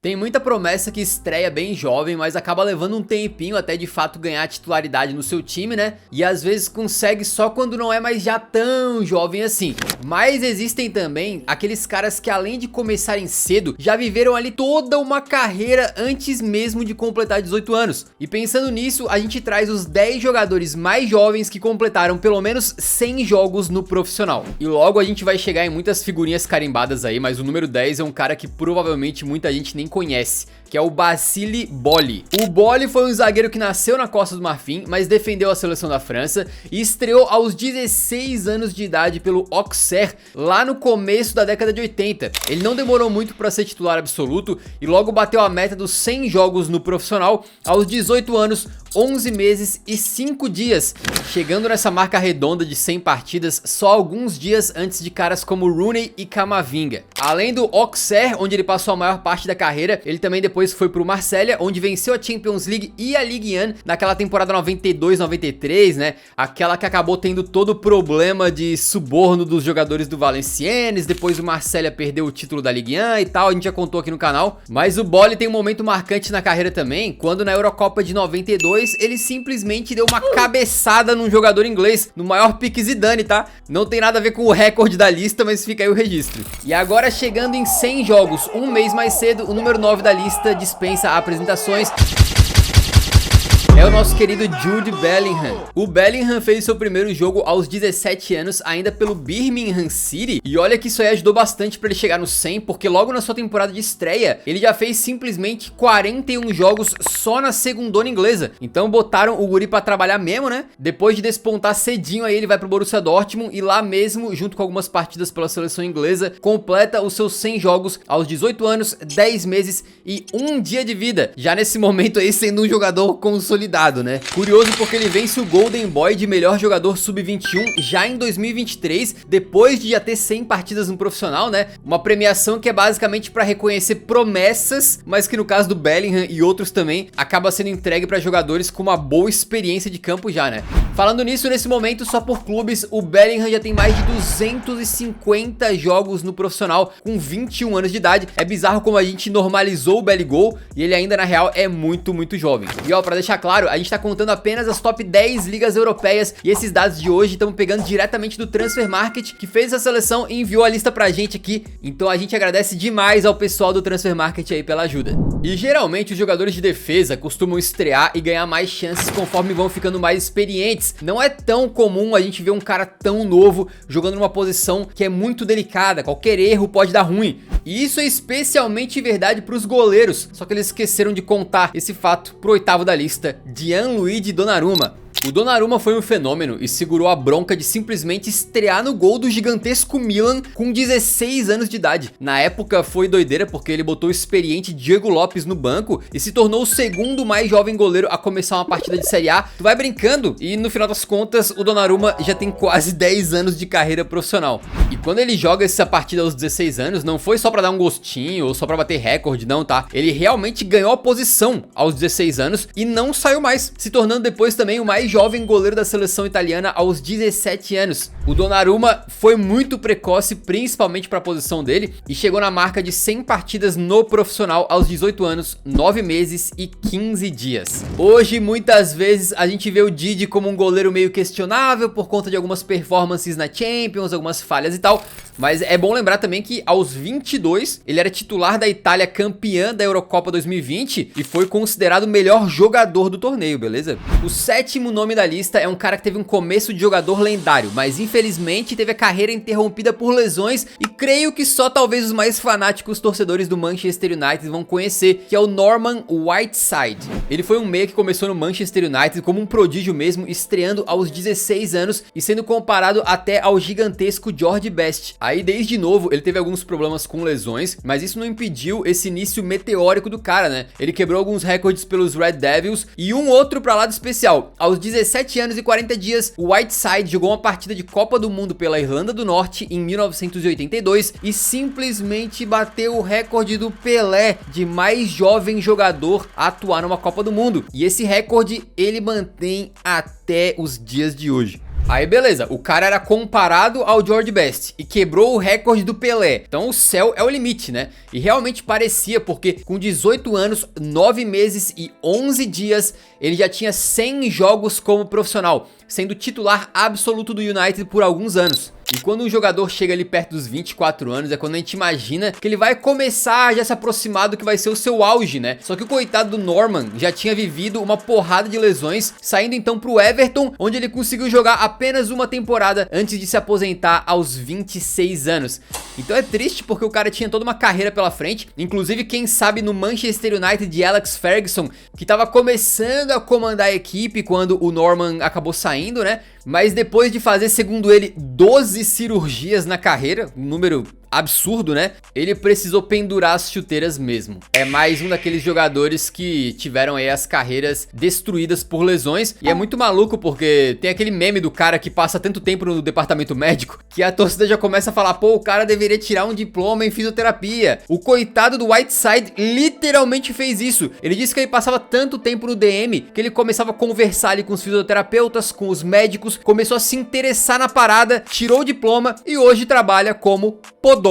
Tem muita promessa que estreia bem jovem, mas acaba levando um tempinho até de fato ganhar titularidade no seu time, né? E às vezes consegue só quando não é mais já tão jovem assim. Mas existem também aqueles caras que, além de começarem cedo, já viveram ali toda uma carreira antes mesmo de completar 18 anos. E pensando nisso, a gente traz os 10 jogadores mais jovens que completaram pelo menos 100 jogos no profissional. E logo a gente vai chegar em muitas figurinhas carimbadas aí, mas o número 10 é um cara que provavelmente muita gente nem conhece, que é o Basile Boli. O Boli foi um zagueiro que nasceu na Costa do Marfim, mas defendeu a seleção da França e estreou aos 16 anos de idade pelo Auxerre, lá no começo da década de 80. Ele não demorou muito para ser titular absoluto e logo bateu a meta dos 100 jogos no profissional aos 18 anos, 11 meses e 5 dias, chegando nessa marca redonda de 100 partidas só alguns dias antes de caras como Rooney e Camavinga. Além do Auxerre, onde ele passou a maior parte da carreira, ele também depois foi pro Marselha, onde venceu a Champions League e a Ligue 1 naquela temporada 92-93, né? Aquela que acabou tendo todo o problema de suborno dos jogadores do Valenciennes, depois o Marselha perdeu o título da Ligue 1 e tal, a gente já contou aqui no canal. Mas o Boli tem um momento marcante na carreira também, quando na Eurocopa de 92 ele simplesmente deu uma cabeçada num jogador inglês, no maior pique Zidane, tá? Não tem nada a ver com o recorde da lista, mas fica aí o registro. E agora chegando em 100 jogos, um mês mais cedo, o número 9 da lista dispensa apresentações. É o nosso querido Jude Bellingham. O Bellingham fez seu primeiro jogo aos 17 anos, ainda pelo Birmingham City. E olha que isso aí ajudou bastante para ele chegar no 100, porque logo na sua temporada de estreia, ele já fez simplesmente 41 jogos só na segundona inglesa. Então botaram o guri pra trabalhar mesmo, né? Depois de despontar cedinho aí, ele vai pro Borussia Dortmund e lá mesmo, junto com algumas partidas pela seleção inglesa, completa os seus 100 jogos aos 18 anos, 10 meses e 1 dia de vida. Já nesse momento aí, sendo um jogador consolidado, né? Curioso porque ele vence o Golden Boy de melhor jogador sub-21 já em 2023, depois de já ter 100 partidas no profissional, né? Uma premiação que é basicamente para reconhecer promessas, mas que no caso do Bellingham e outros também, acaba sendo entregue para jogadores com uma boa experiência de campo já, né? Falando nisso, nesse momento, só por clubes, o Bellingham já tem mais de 250 jogos no profissional com 21 anos de idade. É bizarro como a gente normalizou o Belligol e ele ainda na real é muito jovem. E ó, pra deixar claro, a gente tá contando apenas as top 10 ligas europeias e esses dados de hoje estamos pegando diretamente do Transfer Market, que fez essa seleção e enviou a lista pra gente aqui. Então a gente agradece demais ao pessoal do Transfer Market aí pela ajuda. E geralmente os jogadores de defesa costumam estrear e ganhar mais chances conforme vão ficando mais experientes. Não é tão comum a gente ver um cara tão novo jogando numa posição que é muito delicada, qualquer erro pode dar ruim. E isso é especialmente verdade para os goleiros, só que eles esqueceram de contar esse fato pro oitavo da lista, Gianluigi Donnarumma. O Donnarumma foi um fenômeno e segurou a bronca de simplesmente estrear no gol do gigantesco Milan com 16 anos de idade. Na época foi doideira porque ele botou o experiente Diego Lopes no banco e se tornou o segundo mais jovem goleiro a começar uma partida de Série A. Tu vai brincando e no final das contas o Donnarumma já tem quase 10 anos de carreira profissional. E quando ele joga essa partida aos 16 anos, não foi só pra dar um gostinho ou só pra bater recorde, não, tá? Ele realmente ganhou a posição aos 16 anos e não saiu mais, se tornando depois também o mais jovem goleiro da seleção italiana aos 17 anos. O Donnarumma foi muito precoce, principalmente para a posição dele, e chegou na marca de 100 partidas no profissional aos 18 anos, 9 meses e 15 dias. Hoje, muitas vezes, a gente vê o Didi como um goleiro meio questionável por conta de algumas performances na Champions, algumas falhas e tal, mas é bom lembrar também que aos 22, ele era titular da Itália campeã da Eurocopa 2020 e foi considerado o melhor jogador do torneio, beleza? O sétimo nome da lista é um cara que teve um começo de jogador lendário, mas infelizmente teve a carreira interrompida por lesões e creio que só talvez os mais fanáticos torcedores do Manchester United vão conhecer, que é o Norman Whiteside. Ele foi um meia que começou no Manchester United como um prodígio mesmo, estreando aos 16 anos e sendo comparado até ao gigantesco George Best. Aí desde novo ele teve alguns problemas com lesões, mas isso não impediu esse início meteórico do cara, né? Ele quebrou alguns recordes pelos Red Devils e um outro pra lado especial. Aos 17 anos e 40 dias, o Whiteside jogou uma partida de Copa do Mundo pela Irlanda do Norte em 1982 e simplesmente bateu o recorde do Pelé de mais jovem jogador a atuar numa Copa do Mundo. E esse recorde ele mantém até os dias de hoje. Aí beleza, o cara era comparado ao George Best e quebrou o recorde do Pelé. Então o céu é o limite, né? E realmente parecia, porque com 18 anos, 9 meses e 11 dias, ele já tinha 100 jogos como profissional, sendo titular absoluto do United por alguns anos. E quando um jogador chega ali perto dos 24 anos, é quando a gente imagina que ele vai começar a já se aproximar do que vai ser o seu auge, né? Só que o coitado do Norman já tinha vivido uma porrada de lesões, saindo então pro Everton, onde ele conseguiu jogar apenas uma temporada antes de se aposentar aos 26 anos. Então é triste porque o cara tinha toda uma carreira pela frente, inclusive quem sabe no Manchester United de Alex Ferguson, que tava começando a comandar a equipe quando o Norman acabou saindo, né? Mas depois de fazer, segundo ele, 12 cirurgias na carreira, um número absurdo, né? Ele precisou pendurar as chuteiras mesmo. É mais um daqueles jogadores que tiveram aí as carreiras destruídas por lesões. E é muito maluco porque tem aquele meme do cara que passa tanto tempo no departamento médico que a torcida já começa a falar, pô, o cara deveria tirar um diploma em fisioterapia. O coitado do Whiteside literalmente fez isso. Ele disse que ele passava tanto tempo no DM que ele começava a conversar ali com os fisioterapeutas, com os médicos, começou a se interessar na parada, tirou o diploma e hoje trabalha como podólogo.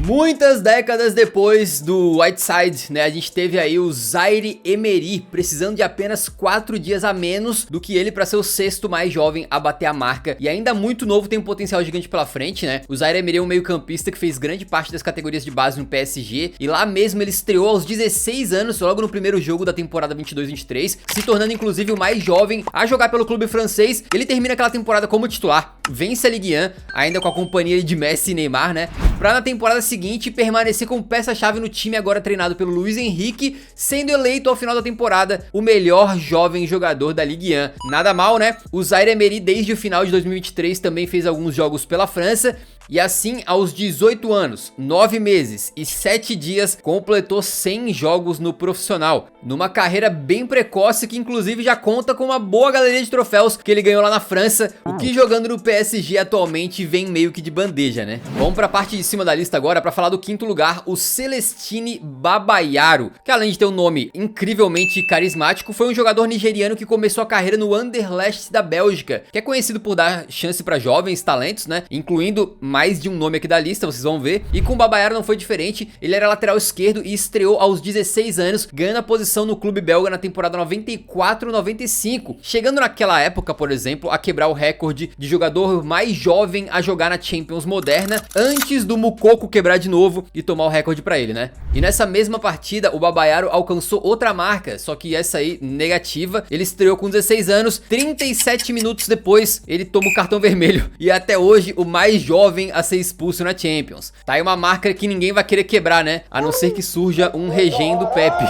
Muitas décadas depois do Whiteside, né, a gente teve aí o Zaire Emery, precisando de apenas 4 dias a menos do que ele para ser o sexto mais jovem a bater a marca, e ainda muito novo, tem um potencial gigante pela frente, né? O Zaire Emery é um meio campista que fez grande parte das categorias de base no PSG, e lá mesmo ele estreou aos 16 anos, logo no primeiro jogo da temporada 22-23, se tornando inclusive o mais jovem a jogar pelo clube francês. Ele termina aquela temporada como titular, vence a Ligue 1, ainda com a companhia de Messi e Neymar, né? Pra na temporada seguinte permanecer como peça-chave no time agora treinado pelo Luiz Henrique, sendo eleito ao final da temporada o melhor jovem jogador da Ligue 1. Nada mal, né? O Zaire Emery desde o final de 2023 também fez alguns jogos pela França, e assim aos 18 anos, 9 meses e 7 dias completou 100 jogos no profissional, numa carreira bem precoce que inclusive já conta com uma boa galeria de troféus que ele ganhou lá na França, o que jogando no PSG atualmente vem meio que de bandeja, né? Vamos pra parte de cima da lista agora pra falar do quinto lugar, o Celestine Babayaro, que além de ter um nome incrivelmente carismático, foi um jogador nigeriano que começou a carreira no Anderlecht da Bélgica, que é conhecido por dar chance pra jovens talentos, né? Incluindo mais de um nome aqui da lista, vocês vão ver. E com o Babayaro não foi diferente, ele era lateral esquerdo e estreou aos 16 anos, ganhando a posição no clube belga na temporada 94-95, chegando naquela época, por exemplo, a quebrar o recorde de jogador mais jovem a jogar na Champions moderna, antes do Moukoko quebrar de novo e tomar o recorde pra ele, né? E nessa mesma partida, o Babayaro alcançou outra marca, só que essa aí negativa. Ele estreou com 16 anos, 37 minutos depois, ele toma o cartão vermelho, e até hoje o mais jovem a ser expulso na Champions. Tá aí uma marca que ninguém vai querer quebrar, né? A não ser que surja um regendo Pepe.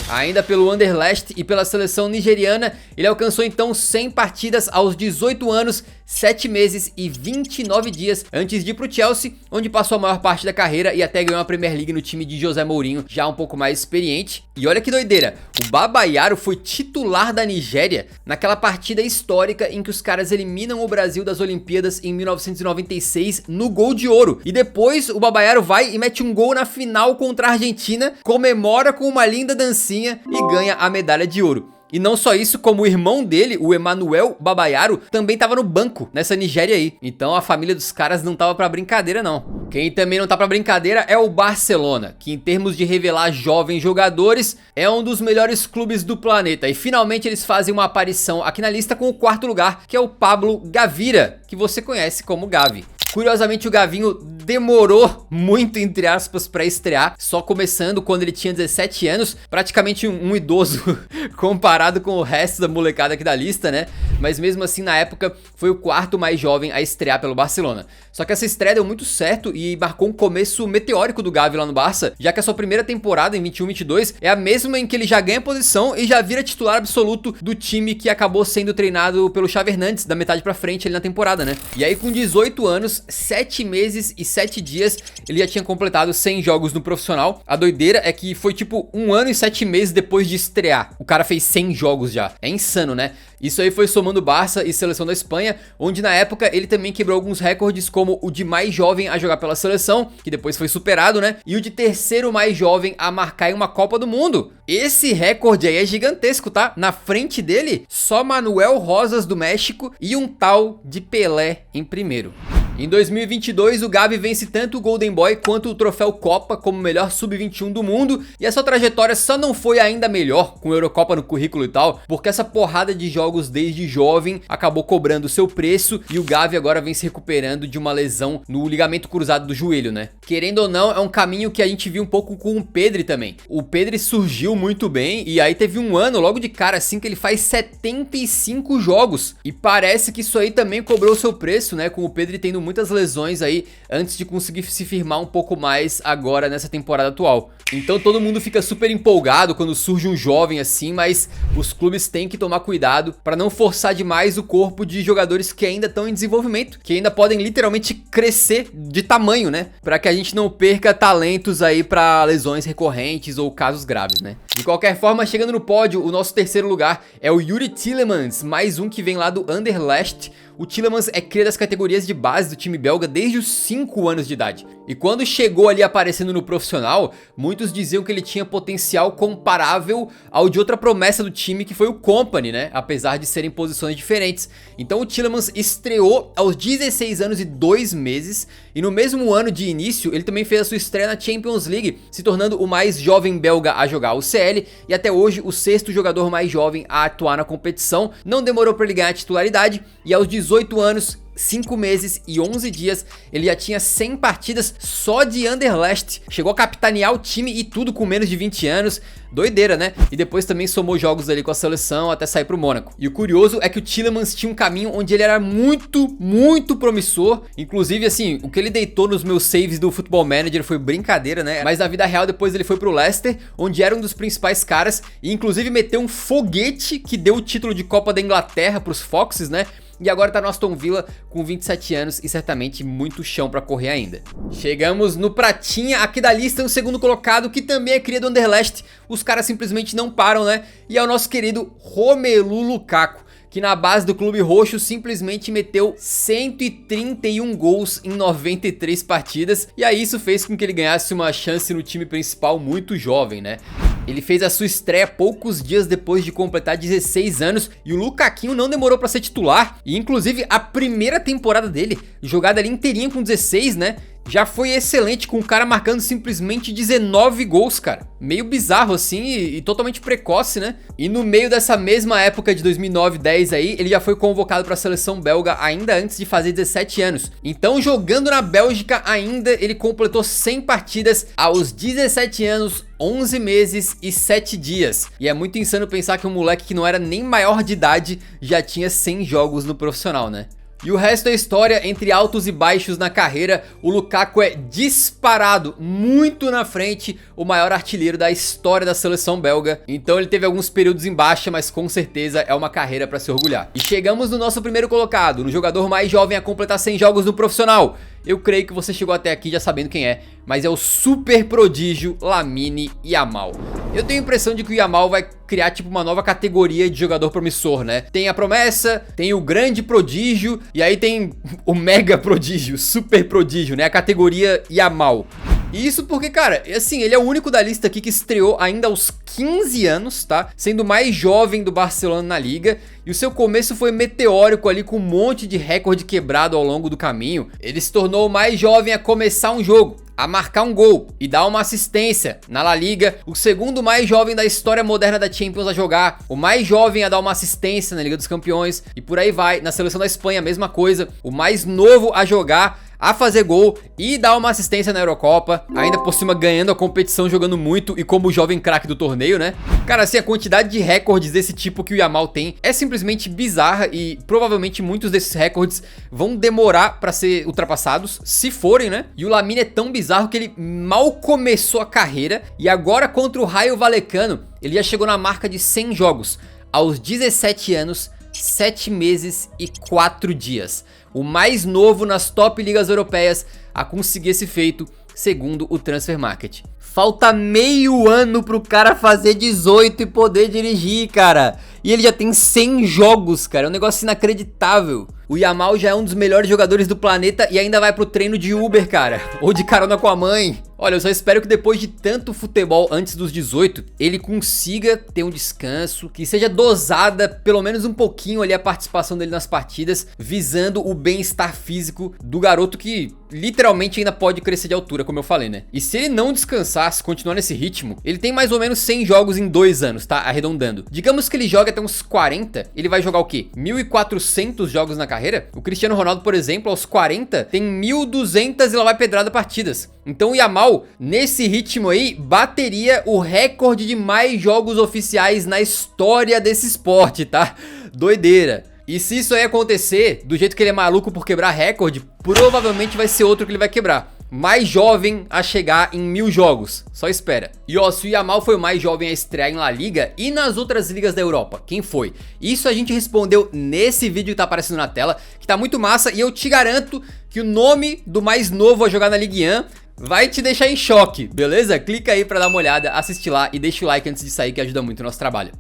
Ainda pelo Anderlecht e pela seleção nigeriana, ele alcançou então 100 partidas aos 18 anos, 7 meses e 29 dias antes de ir pro Chelsea, onde passou a maior parte da carreira e até ganhou a Premier League no time de José Mourinho, já um pouco mais experiente. E olha que doideira, o Babayaro foi titular da Nigéria naquela partida histórica em que os caras eliminam o Brasil das Olimpíadas em 1996 no gol de ouro. E depois o Babayaro vai e mete um gol na final contra a Argentina, comemora com uma linda dancinha e ganha a medalha de ouro. E não só isso, como o irmão dele, o Emmanuel Babayaro, também tava no banco nessa Nigéria aí. Então a família dos caras não tava pra brincadeira não. Quem também não tá pra brincadeira é o Barcelona, que em termos de revelar jovens jogadores, é um dos melhores clubes do planeta. E finalmente eles fazem uma aparição aqui na lista com o quarto lugar, que é o Pablo Gavira, que você conhece como Gavi. Curiosamente o Gavinho demorou muito, entre aspas, pra estrear, só começando quando ele tinha 17 anos, praticamente um idoso comparado com o resto da molecada aqui da lista, né? Mas mesmo assim, na época, foi o quarto mais jovem a estrear pelo Barcelona. Só que essa estreia deu muito certo e marcou um começo meteórico do Gavi lá no Barça, já que a sua primeira temporada, em 21-22, é a mesma em que ele já ganha posição e já vira titular absoluto do time que acabou sendo treinado pelo Xavi Hernandes, da metade pra frente ali na temporada, né? E aí com 18 anos, apenas 7 meses e 7 dias ele já tinha completado 100 jogos no profissional. A doideira é que foi tipo 1 ano e 7 meses depois de estrear. O cara fez 100 jogos já. É insano, né? Isso aí foi somando Barça e seleção da Espanha, onde na época ele também quebrou alguns recordes, como o de mais jovem a jogar pela seleção, que depois foi superado, né? E o de terceiro mais jovem a marcar em uma Copa do Mundo. Esse recorde aí é gigantesco, tá? Na frente dele, só Manuel Rosas do México e um tal de Pelé em primeiro. Em 2022, o Gavi vence tanto o Golden Boy quanto o troféu Copa como melhor sub-21 do mundo, e a sua trajetória só não foi ainda melhor com a Eurocopa no currículo e tal, porque essa porrada de jogos desde jovem acabou cobrando seu preço, e o Gavi agora vem se recuperando de uma lesão no ligamento cruzado do joelho, né? Querendo ou não, é um caminho que a gente viu um pouco com o Pedri também. O Pedri surgiu muito bem, e aí teve um ano logo de cara assim que ele faz 75 jogos, e parece que isso aí também cobrou seu preço, né? Com o Pedri tendo muitas lesões aí antes de conseguir se firmar um pouco mais agora nessa temporada atual. Então todo mundo fica super empolgado quando surge um jovem assim, mas os clubes têm que tomar cuidado para não forçar demais o corpo de jogadores que ainda estão em desenvolvimento, que ainda podem literalmente crescer de tamanho, né? Para que a gente não perca talentos aí para lesões recorrentes ou casos graves, né? De qualquer forma, chegando no pódio, o nosso terceiro lugar é o Yuri Tielemans, mais um que vem lá do Anderlecht. O Tielemans é cria das categorias de base do time belga desde os 5 anos de idade. E quando chegou ali aparecendo no profissional, muitos diziam que ele tinha potencial comparável ao de outra promessa do time, que foi o Kompany, né? Apesar de serem posições diferentes. Então o Tielemans estreou aos 16 anos e 2 meses, e no mesmo ano de início, ele também fez a sua estreia na Champions League, se tornando o mais jovem belga a jogar o CL, e até hoje o sexto jogador mais jovem a atuar na competição. Não demorou para ele ganhar a titularidade, e aos 18 anos, 5 meses e 11 dias, ele já tinha 100 partidas só de Anderlecht. Chegou a capitanear o time e tudo com menos de 20 anos. Doideira, né? E depois também somou jogos ali com a seleção até sair pro Mônaco. E o curioso é que o Tielemans tinha um caminho onde ele era muito promissor. Inclusive, assim, o que ele deitou nos meus saves do Football Manager foi brincadeira, né? Mas na vida real, depois ele foi pro Leicester, onde era um dos principais caras, e inclusive meteu um foguete que deu o título de Copa da Inglaterra pros Foxes, né? E agora tá no Aston Villa com 27 anos e certamente muito chão pra correr ainda. Chegamos no pratinha aqui da lista, o segundo colocado, que também é cria do Anderlecht. Os caras simplesmente não param, né? E é o nosso querido Romelu Lukaku, que na base do clube roxo simplesmente meteu 131 gols em 93 partidas. E aí isso fez com que ele ganhasse uma chance no time principal muito jovem, né? Ele fez a sua estreia poucos dias depois de completar 16 anos, e o Lukaku não demorou pra ser titular. E inclusive a primeira temporada dele, jogada ali inteirinha com 16, né? Já foi excelente, com o cara marcando simplesmente 19 gols, cara. Meio bizarro assim e totalmente precoce, né? E no meio dessa mesma época de 2009-10 aí, ele já foi convocado para a seleção belga ainda antes de fazer 17 anos. Então, jogando na Bélgica ainda, ele completou 100 partidas aos 17 anos, 11 meses e 7 dias. E é muito insano pensar que um moleque que não era nem maior de idade já tinha 100 jogos no profissional, né? E o resto é história. Entre altos e baixos na carreira, o Lukaku é disparado, muito na frente, o maior artilheiro da história da seleção belga. Então ele teve alguns períodos em baixa, mas com certeza é uma carreira pra se orgulhar. E chegamos no nosso primeiro colocado, no jogador mais jovem a completar 100 jogos no profissional. Eu creio que você chegou até aqui já sabendo quem é, mas é o super prodígio Lamine Yamal. Eu tenho a impressão de que o Yamal vai criar tipo uma nova categoria de jogador promissor, né? Tem a promessa, tem o grande prodígio, e aí tem o mega prodígio, super prodígio, né? A categoria Yamal. E isso porque, cara, assim, ele é o único da lista aqui que estreou ainda aos 15 anos, tá? Sendo o mais jovem do Barcelona na liga. E o seu começo foi meteórico ali, com um monte de recorde quebrado ao longo do caminho. Ele se tornou o mais jovem a começar um jogo, a marcar um gol e dar uma assistência na La Liga, o segundo mais jovem da história moderna da Champions a jogar, o mais jovem a dar uma assistência na Liga dos Campeões, e por aí vai. Na seleção da Espanha a mesma coisa, o mais novo a jogar, a fazer gol e dar uma assistência na Eurocopa, ainda por cima ganhando a competição, jogando muito e como jovem craque do torneio, né? Cara, assim, a quantidade de recordes desse tipo que o Yamal tem é simplesmente bizarra, e provavelmente muitos desses recordes vão demorar pra ser ultrapassados, se forem, né? E o Lamine é tão bizarro que ele mal começou a carreira, e agora contra o Rayo Vallecano ele já chegou na marca de 100 jogos, aos 17 anos, 7 meses e 4 dias. O mais novo nas top ligas europeias a conseguir esse feito, segundo o Transfer Market. Falta meio ano pro cara fazer 18 e poder dirigir, cara. E ele já tem 100 jogos, cara. É um negócio inacreditável. O Yamal já é um dos melhores jogadores do planeta e ainda vai pro treino de Uber, cara. Ou de carona com a mãe. Olha, eu só espero que depois de tanto futebol antes dos 18, ele consiga ter um descanso, que seja dosada pelo menos um pouquinho ali a participação dele nas partidas, visando o bem-estar físico do garoto que literalmente ainda pode crescer de altura, como eu falei, né? E se ele não descansar, se continuar nesse ritmo, ele tem mais ou menos 100 jogos em 2 anos, tá? Arredondando. Digamos que ele joga até uns 40, ele vai jogar o quê? 1.400 jogos na carreira? O Cristiano Ronaldo, por exemplo, aos 40, tem 1.200 e lá vai pedrada partidas. Então o Yamal, nesse ritmo aí, bateria o recorde de mais jogos oficiais na história desse esporte, tá? Doideira. E se isso aí acontecer, do jeito que ele é maluco por quebrar recorde, provavelmente vai ser outro que ele vai quebrar. Mais jovem a chegar em 1000 jogos, só espera. E ó, se o Yamal foi o mais jovem a estrear em La Liga e nas outras ligas da Europa, quem foi? Isso a gente respondeu nesse vídeo que tá aparecendo na tela, que tá muito massa, e eu te garanto que o nome do mais novo a jogar na Ligue 1 vai te deixar em choque, beleza? Clica aí pra dar uma olhada, assiste lá e deixa o like antes de sair que ajuda muito o nosso trabalho.